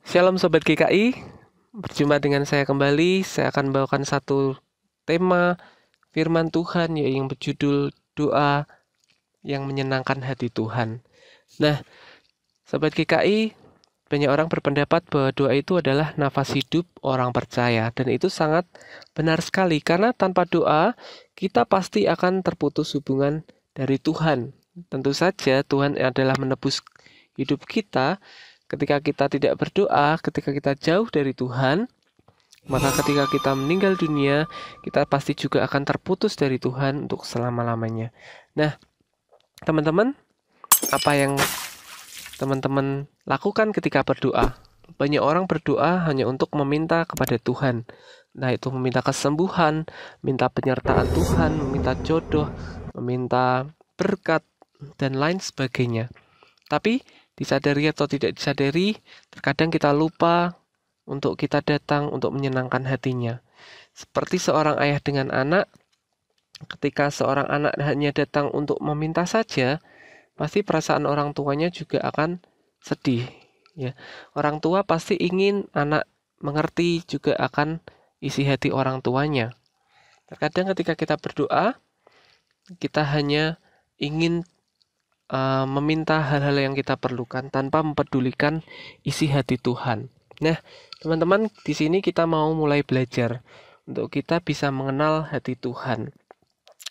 Shalom Sobat GKI, berjumpa dengan saya kembali. Saya akan bawakan satu tema firman Tuhan yang berjudul doa yang menyenangkan hati Tuhan. Nah, Sobat GKI, banyak orang berpendapat bahwa doa itu adalah nafas hidup orang percaya. Dan itu sangat benar sekali, karena tanpa doa, kita pasti akan terputus hubungan dari Tuhan. Tentu saja Tuhan adalah menebus hidup kita. Ketika kita tidak berdoa, ketika kita jauh dari Tuhan, maka ketika kita meninggal dunia, kita pasti juga akan terputus dari Tuhan untuk selama-lamanya. Nah, teman-teman, apa yang teman-teman lakukan ketika berdoa? Banyak orang berdoa hanya untuk meminta kepada Tuhan. Nah, itu meminta kesembuhan, minta penyertaan Tuhan, meminta jodoh, meminta berkat, dan lain sebagainya. Tapi disadari atau tidak disadari, terkadang kita lupa untuk kita datang untuk menyenangkan hatinya. Seperti seorang ayah dengan anak, ketika seorang anak hanya datang untuk meminta saja, pasti perasaan orang tuanya juga akan sedih. Ya, orang tua pasti ingin anak mengerti juga akan isi hati orang tuanya. Terkadang ketika kita berdoa, kita hanya ingin meminta hal-hal yang kita perlukan tanpa mempedulikan isi hati Tuhan. Nah, teman-teman, di sini kita mau mulai belajar untuk kita bisa mengenal hati Tuhan.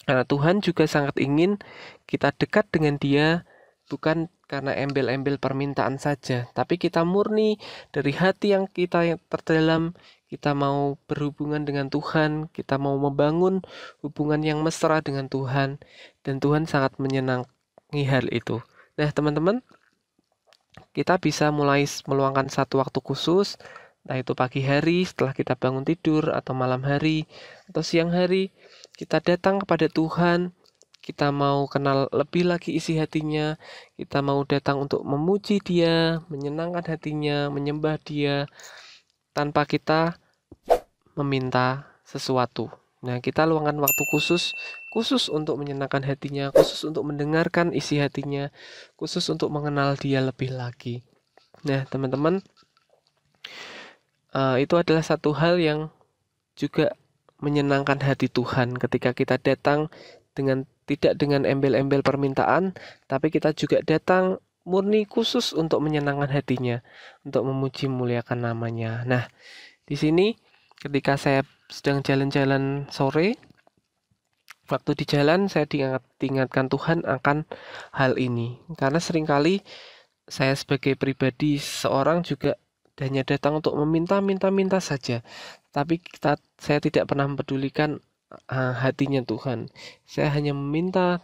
Karena Tuhan juga sangat ingin kita dekat dengan Dia, bukan karena embel-embel permintaan saja, tapi kita murni dari hati yang kita yang terdalam. Kita mau berhubungan dengan Tuhan, kita mau membangun hubungan yang mesra dengan Tuhan, dan Tuhan sangat menyenangkan hal itu. Nah, teman-teman, kita bisa mulai meluangkan satu waktu khusus, entah itu pagi hari setelah kita bangun tidur, atau malam hari, atau siang hari, kita datang kepada Tuhan, kita mau kenal lebih lagi isi hatinya, kita mau datang untuk memuji Dia, menyenangkan hatinya, menyembah Dia, tanpa kita meminta sesuatu. Nah, kita luangkan waktu khusus untuk menyenangkan hatinya, khusus untuk mendengarkan isi hatinya, khusus untuk mengenal Dia lebih lagi. Nah, teman-teman, itu adalah satu hal yang juga menyenangkan hati Tuhan ketika kita datang tidak dengan embel-embel permintaan, tapi kita juga datang murni khusus untuk menyenangkan hatinya, untuk memuji muliakan namanya. Nah, di sini ketika saya sedang jalan-jalan sore, waktu di jalan saya diingatkan Tuhan akan hal ini. Karena seringkali saya sebagai pribadi seorang juga hanya datang untuk meminta saja. Tapi saya tidak pernah mempedulikan hatinya Tuhan. Saya hanya meminta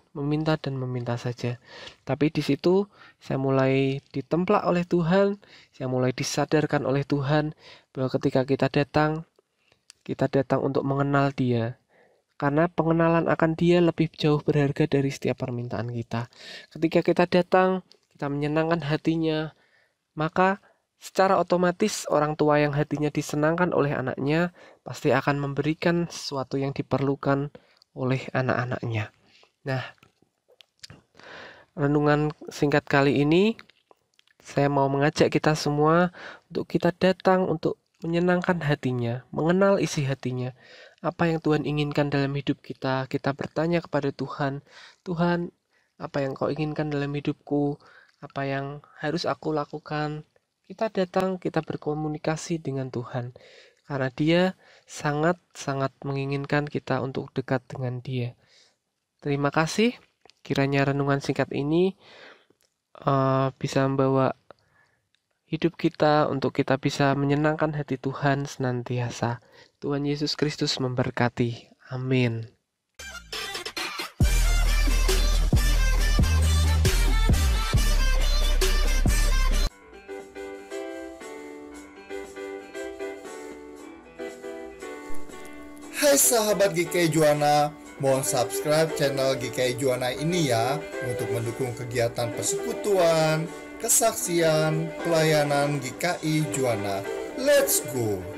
dan meminta saja. Tapi di situ saya mulai ditemplak oleh Tuhan, saya mulai disadarkan oleh Tuhan bahwa ketika kita datang untuk mengenal Dia. Karena pengenalan akan Dia lebih jauh berharga dari setiap permintaan kita. Ketika kita datang, kita menyenangkan hatinya, maka secara otomatis orang tua yang hatinya disenangkan oleh anaknya pasti akan memberikan sesuatu yang diperlukan oleh anak-anaknya. Nah, renungan singkat kali ini, saya mau mengajak kita semua untuk kita datang untuk menyenangkan hatinya, mengenal isi hatinya. Apa yang Tuhan inginkan dalam hidup kita, kita bertanya kepada Tuhan, Tuhan, apa yang Kau inginkan dalam hidupku, apa yang harus aku lakukan. Kita datang, kita berkomunikasi dengan Tuhan, karena Dia sangat-sangat menginginkan kita untuk dekat dengan Dia. Terima kasih, kiranya renungan singkat ini bisa membawa hidup kita untuk kita bisa menyenangkan hati Tuhan senantiasa. Tuhan Yesus Kristus memberkati. Amin. Hai sahabat GKI Juana, mohon subscribe channel GKI Juana ini ya untuk mendukung kegiatan persekutuan, kesaksian, pelayanan GKI Juana. Let's go!